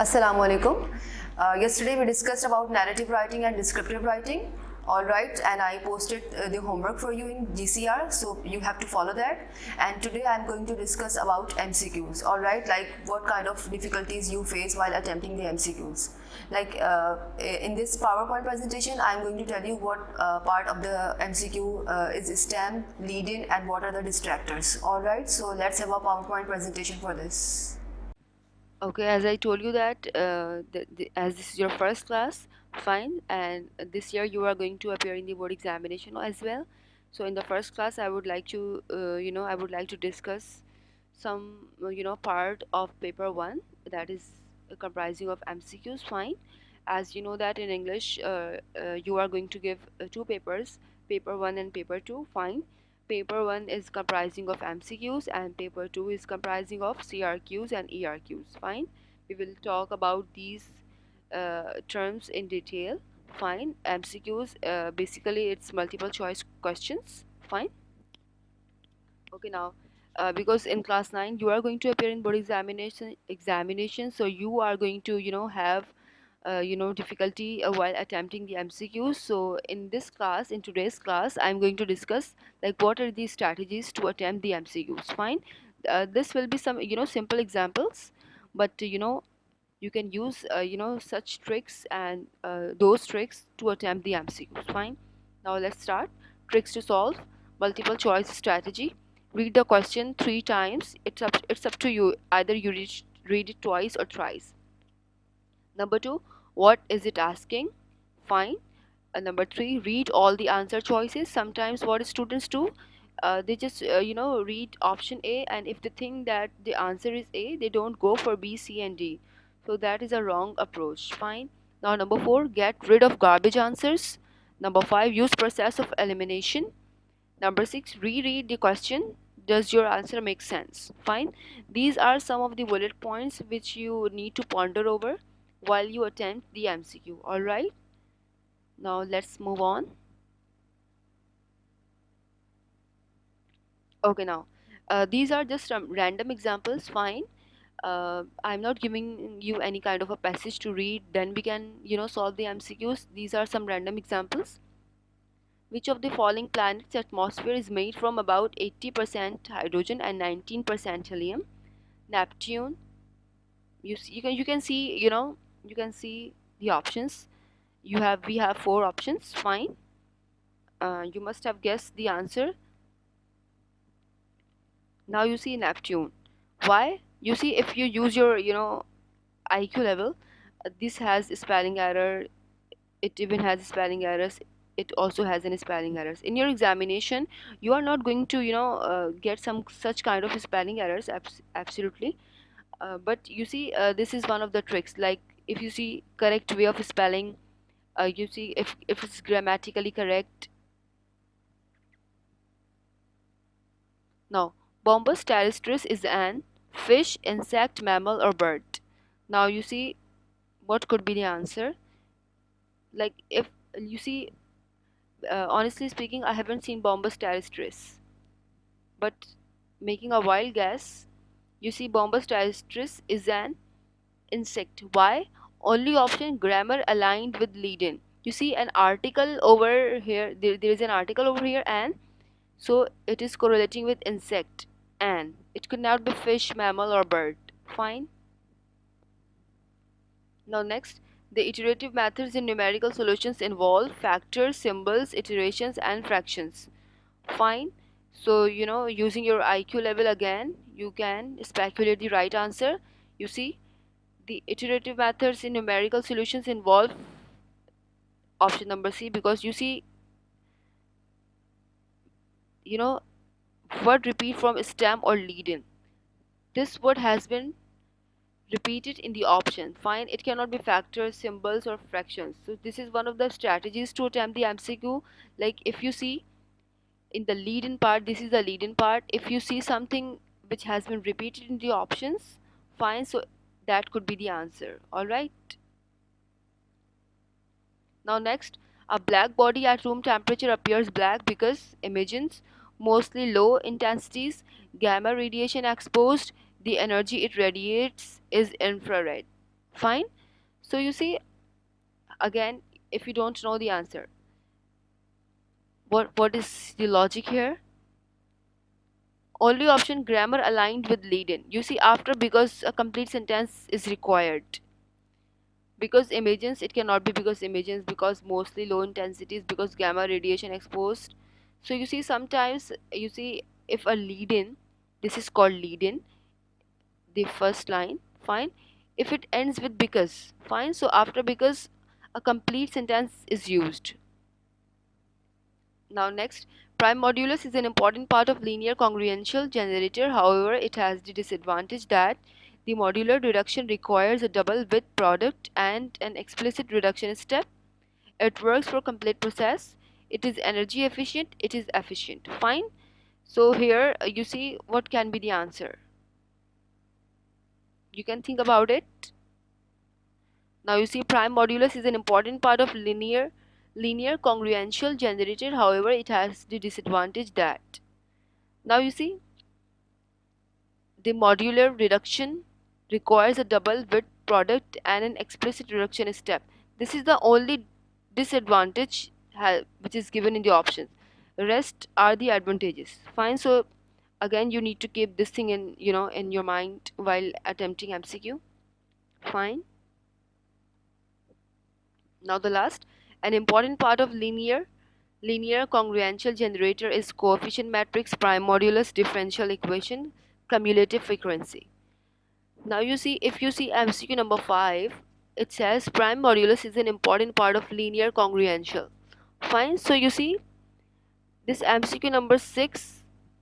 Assalamu alaikum. Yesterday we discussed about narrative writing and descriptive writing. All right, and I posted the homework for you in GCR, so you have to follow that. And today I'm going to discuss about MCQs. All right, like what kind of difficulties you face while attempting the MCQs. Like in this PowerPoint presentation, I'm going to tell you what part of the MCQ is STEM, lead-in, and what are the distractors. All right, so let's have a PowerPoint presentation for this. Okay, as I told you that as this is your first class, fine, and this year you are going to appear in the board examination as well. So in the first class, I would like to, I would like to discuss some, part of paper one that is comprising of MCQs. Fine, as you know that in English, you are going to give two papers, paper one and paper two. Fine. Paper 1 is comprising of MCQs and paper 2 is comprising of CRQs and ERQs. Fine. We will talk about these terms in detail. Fine. MCQs, basically it's multiple choice questions. Fine. Okay, now because in class 9 you are going to appear in board examination, so you are going to have difficulty while attempting the MCQs. So in this class, in today's class, I'm going to discuss like what are the strategies to attempt the MCQs. Fine. This will be some simple examples, but you can use such tricks and those tricks to attempt the MCQs. Fine. Now let's start. Tricks to solve multiple choice strategy. Read the question 3 times. It's up to you. Either you read it twice or thrice. Number 2, what is it asking? Fine. Number 3, read all the answer choices. Sometimes what students do, they just read option A, and if they think that the answer is A, they don't go for B, C, and D. So that is a wrong approach. Fine. Now number 4, get rid of garbage answers. Number 5, use process of elimination. Number 6, reread the question. Does your answer make sense? Fine. These are some of the bullet points which you need to ponder over while you attempt the MCQ. Alright. Now let's move on. Okay, now these are just random examples. Fine. I'm not giving you any kind of a passage to read, then we can solve the MCQs. These are some random examples. Which of the following planet's atmosphere is made from about 80% hydrogen and 19% helium? Neptune. You can see you can see the options. We have 4 options. Fine. You must have guessed the answer. Now you see Neptune. Why? You see, if you use your IQ level, this has spelling error. It even has spelling errors. It also has any spelling errors. In your examination, you are not going to get some such kind of spelling errors. Absolutely. But you see, this is one of the tricks. Like if you see correct way of spelling, you see if it's grammatically correct. Now, Bombus terrestris is an fish, insect, mammal, or bird. Now you see what could be the answer. Like if you see, honestly speaking, I haven't seen Bombus terrestris, but making a wild guess, you see Bombus terrestris is an insect. Why? Only option grammar aligned with lead-in. You see an article over here. There is an article over here, and so it is correlating with insect, and it could not be fish, mammal, or bird. Fine. Now next, the iterative methods in numerical solutions involve factors, symbols, iterations, and fractions. Fine. So using your IQ level again, you can speculate the right answer. You see, the iterative methods in numerical solutions involve option number C, because you see, you know word repeat from stem or lead in. This word has been repeated in the option. Fine, it cannot be factors, symbols, or fractions. So this is one of the strategies to attempt the MCQ. Like if you see in the lead in part, this is the lead in part. If you see something which has been repeated in the options, fine, so that could be the answer. Alright. Now next, a black body at room temperature appears black because emissions, mostly low intensities, gamma radiation exposed, the energy it radiates is infrared. Fine. So you see, again, if you don't know the answer, what is the logic here? Only option grammar aligned with lead in. You see, after because a complete sentence is required. Because emergence, it cannot be because emergence, because mostly low intensities, because gamma radiation exposed. So you see, sometimes you see, if a lead in, this is called lead in, the first line, fine. If it ends with because, fine. So after because, a complete sentence is used. Now next, prime modulus is an important part of linear congruential generator. However, it has the disadvantage that the modular reduction requires a double with product and an explicit reduction step. It works for complete process. It is energy efficient. It is efficient. Fine. So here you see what can be the answer. You can think about it. Now you see, prime modulus is an important part of linear congruential generator. However, it has the disadvantage that, now you see, the modular reduction requires a double with product and an explicit reduction step. This is the only disadvantage which is given in the options. Rest are the advantages. Fine. So again, you need to keep this thing in, in your mind while attempting MCQ. Fine. Now the last, an important part of linear congruential generator is coefficient matrix, prime modulus, differential equation, cumulative frequency. Now you see, if you see MCQ number 5, it says prime modulus is an important part of linear congruential. Fine. So you see, this MCQ number 6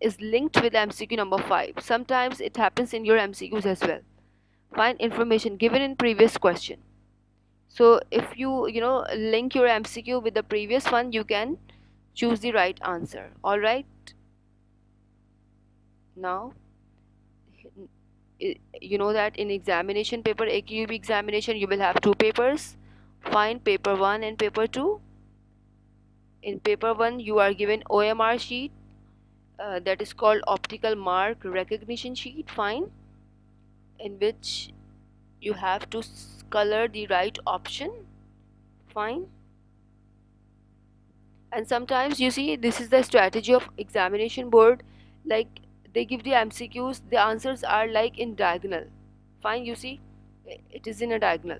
is linked with MCQ number 5. Sometimes it happens in your MCQs as well. Fine. Information given in previous question. So if you link your MCQ with the previous one, you can choose the right answer. All right. Now you know that in examination paper, AQB examination, you will have two papers. Fine. Paper 1 and paper 2. In paper 1, you are given OMR sheet, that is called optical mark recognition sheet. Fine. In which you have to color the right option. Fine. And sometimes you see, this is the strategy of examination board, like they give the MCQs, the answers are like in diagonal. Fine. You see, it is in a diagonal.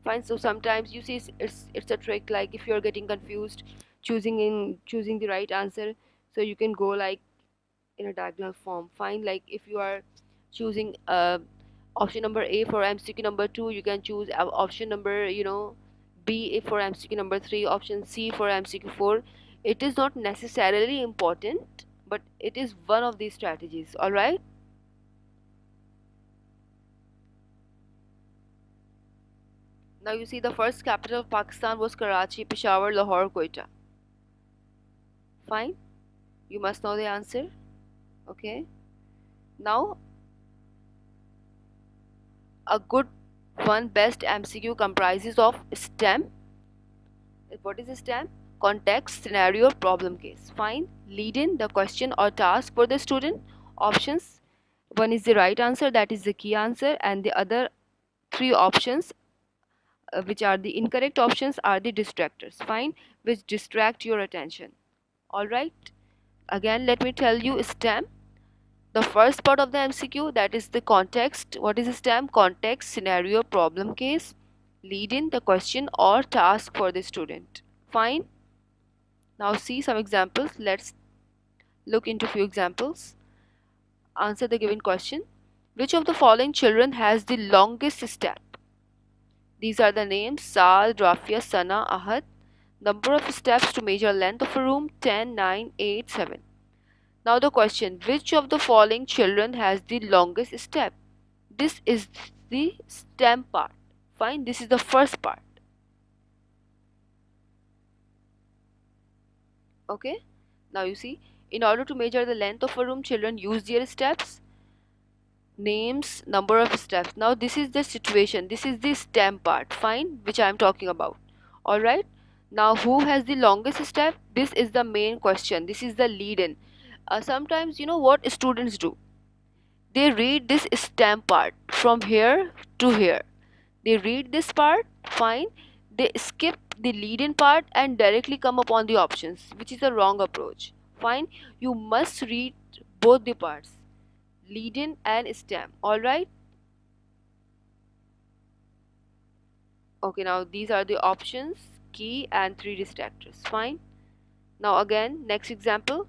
Fine. So sometimes you see, it's a trick, like if you're getting confused choosing the right answer, so you can go like in a diagonal form. Fine. Like if you are choosing option number A for MCQ number 2, you can choose option number B for MCQ number 3, option C for MCQ 4. It is not necessarily important, but it is one of these strategies. All right. Now you see, the first capital of Pakistan was Karachi, Peshawar, Lahore, Quetta. Fine. You must know the answer. Okay. Now a good one best MCQ comprises of STEM. What is STEM? Context, scenario, problem case. Fine. Lead in, the question or task for the student. Options. One is the right answer, that is the key answer, and the other three options, which are the incorrect options, are the distractors. Fine. Which distract your attention. All right. Again, let me tell you STEM. The first part of the MCQ, that is the context. What is STEM? Context, scenario, problem case. Lead in, the question or task for the student. Fine. Now see some examples. Let's look into few examples. Answer the given question. Which of the following children has the longest step? These are the names: Saad, Rafia, Sana, Ahad. Number of steps to measure length of a room: 10, 9, 8, 7. Now the question, which of the following children has the longest step? This is the STEM part. Fine, this is the first part. Okay. Now you see, in order to measure the length of a room, children use their steps, names, number of steps. Now this is the situation. This is the STEM part. Fine, which I am talking about. All right. Now who has the longest step? This is the main question. This is the lead in. Sometimes, what students do, they read this stem part from here to here. They read this part, fine. They skip the lead in part and directly come upon the options, which is a wrong approach. Fine. You must read both the parts, lead in and stem. Alright? Okay, now these are the options, key, and three distractors. Fine. Now, again, next example.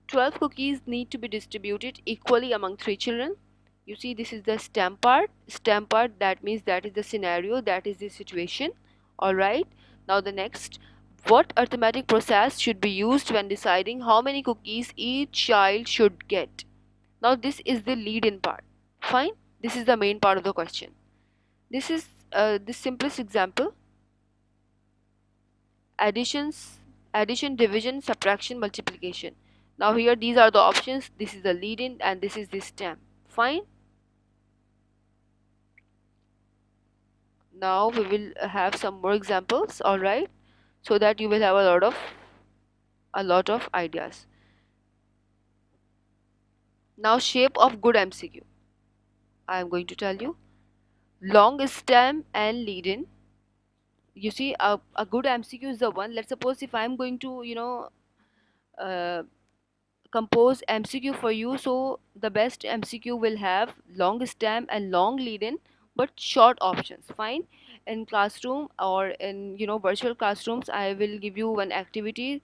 12 cookies need to be distributed equally among 3 children. You see, this is the stem part. Stem part, that means that is the scenario, that is the situation. Alright. Now, the next. What arithmetic process should be used when deciding how many cookies each child should get? Now, this is the lead in part. Fine. This is the main part of the question. This is the simplest example. Addition, division, subtraction, multiplication. Now here these are the options. This is the lead in and this is the stem. Fine. Now we will have some more examples, alright, so that you will have a lot of ideas. Now, shape of good MCQ. I am going to tell you. Long stem and lead in. You see, a good MCQ is the one. Let's suppose if I am going to, uh, compose MCQ for you, so the best MCQ will have long stem and long lead in but short options. Fine. In classroom or in virtual classrooms, I will give you one activity,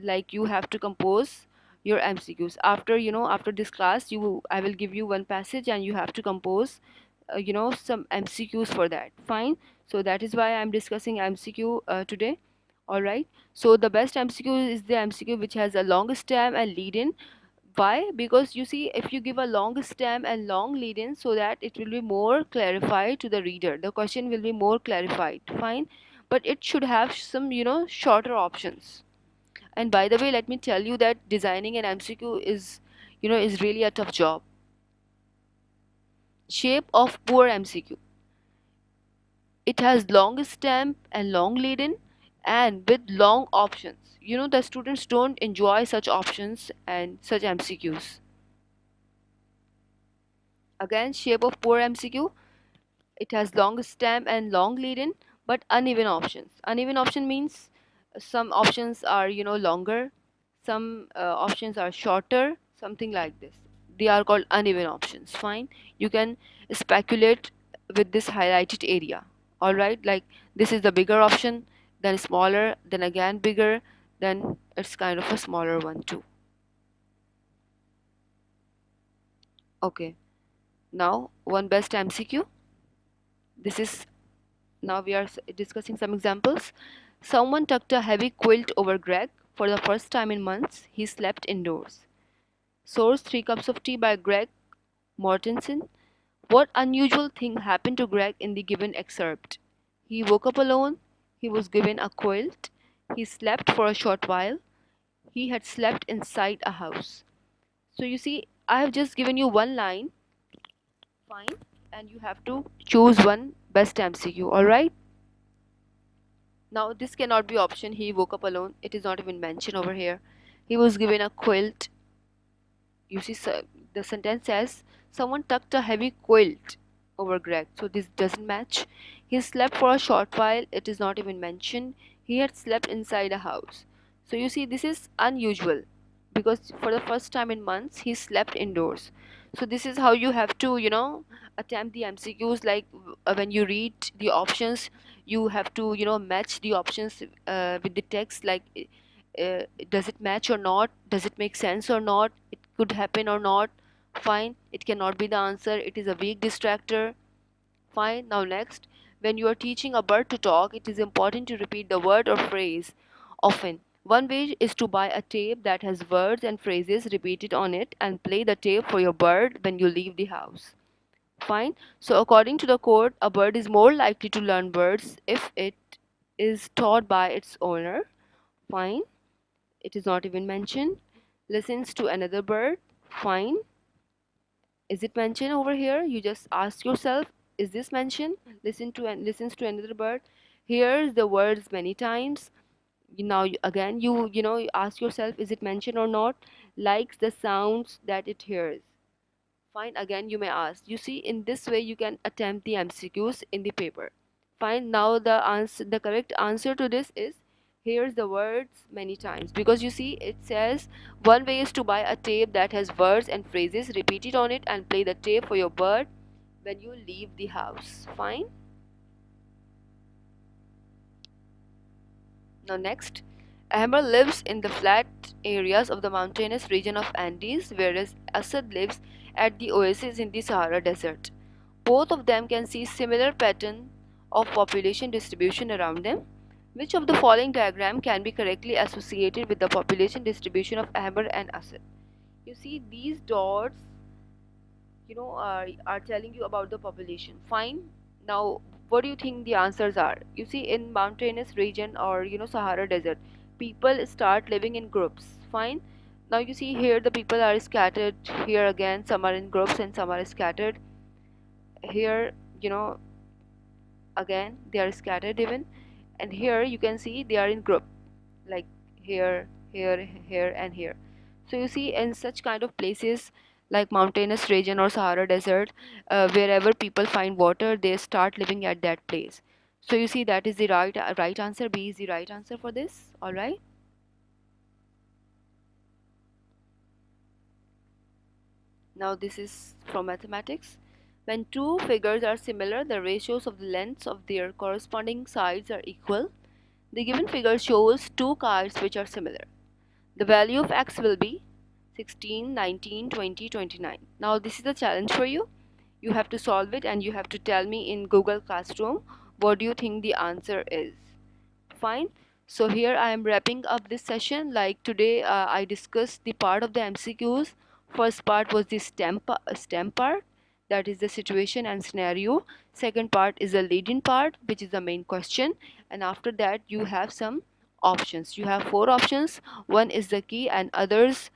like you have to compose your MCQs. After after this class, I will give you one passage and you have to compose some MCQs for that. Fine. So that is why I'm discussing MCQ today. All right. So the best MCQ is the MCQ which has a long stem and lead in. Why? Because you see, if you give a long stem and long lead in, so that it will be more clarified to the reader, the question will be more clarified. Fine. But it should have some shorter options. And by the way, let me tell you that designing an MCQ is really a tough job. Shape of poor MCQ. It has long stem and long lead in and with long options. The students don't enjoy such options and such MCQs. Again, shape of poor MCQ. It has long stem and long lead in but uneven options. Uneven option means some options are longer, some options are shorter, something like this. They are called uneven options. Fine. You can speculate with this highlighted area. All right, like this is the bigger option, then smaller, then again bigger, then it's kind of a smaller one too. Okay, now one best MCQ. This is Now we are discussing some examples. Someone tucked a heavy quilt over Greg. For the first time in months, he slept indoors. Source: 3 Cups of Tea by Greg Mortensen. What unusual thing happened to Greg in the given excerpt? He woke up alone. He was given a quilt. He slept for a short while. He had slept inside a house. So you see, I have just given you one line. Fine. And you have to choose one best MCQ. Alright? Now this cannot be option. He woke up alone. It is not even mentioned over here. He was given a quilt. You see, the sentence says someone tucked a heavy quilt over Greg. So this doesn't match. He slept for a short while. It is not even mentioned. He had slept inside a house. So you see, this is unusual because for the first time in months he slept indoors. So this is how you have to attempt the MCQs. Like when you read the options, you have to match the options with the text. Like does it match or not? Does it make sense or not? It could happen or not? Fine. It cannot be the answer. It is a weak distractor. Fine. Now next, when you are teaching a bird to talk, it is important to repeat the word or phrase often. One way is to buy a tape that has words and phrases repeated on it and play the tape for your bird when you leave the house. Fine. So according to the quote, a bird is more likely to learn words if it is taught by its owner. Fine. It is not even mentioned. Listens to another bird. Fine. Is it mentioned over here? You just ask yourself, is this mentioned? Listens to another bird. Hears the words many times. Now again you ask yourself, is it mentioned or not? Likes the sounds that it hears. Fine, again you may ask. You see, in this way you can attempt the MCQs in the paper. Fine, now the correct answer to this is, here's the words many times, because you see it says one way is to buy a tape that has words and phrases, repeat it on it and play the tape for your bird when you leave the house. Fine. Now next, Ahmed lives in the flat areas of the mountainous region of Andes, whereas Asad lives at the oasis in the Sahara Desert. Both of them can see similar pattern of population distribution around them. Which of the following diagram can be correctly associated with the population distribution of Ahmed and Asad? You see these dots, are telling you about the population. Fine. Now what do you think the answers are? You see, in mountainous region or Sahara Desert, people start living in groups. Fine. Now you see here the people are scattered. Here again some are in groups and some are scattered. Here, again they are scattered even, and here you can see they are in group, like here, here and here. So you see, in such kind of places like mountainous region or Sahara Desert, wherever people find water, they start living at that place. So you see, that is the right answer. B is the right answer for this. All right. Now this is from mathematics. When two figures are similar, the ratios of the lengths of their corresponding sides are equal. The given figure shows two cards which are similar. The value of x will be 16, 19, 20, 29. Now this is a challenge for you. You have to solve it and you have to tell me in Google Classroom what do you think the answer is. Fine. So here I am wrapping up this session. Like today I discussed the part of the MCQs. First part was the STEM part, that is the situation and scenario. Second part is the lead-in part, which is the main question, and after that you have some options. You have 4 options. One is the key and others,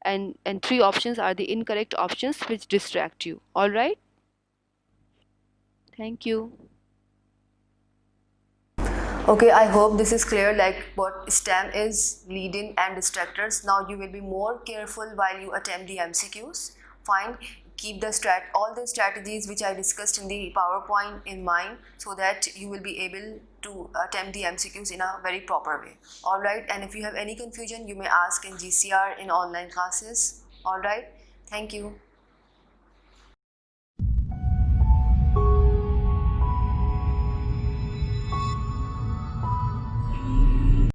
and 3 options are the incorrect options which distract you. All right. Thank you. Okay, I hope this is clear, like what STEM is, lead-in and distractors. Now you will be more careful while you attempt the MCQs. Fine, keep all the strategies which I discussed in the PowerPoint in mind, so that you will be able to attempt the MCQs in a very proper way. Alright, and if you have any confusion, you may ask in GCR in online classes. Alright, thank you.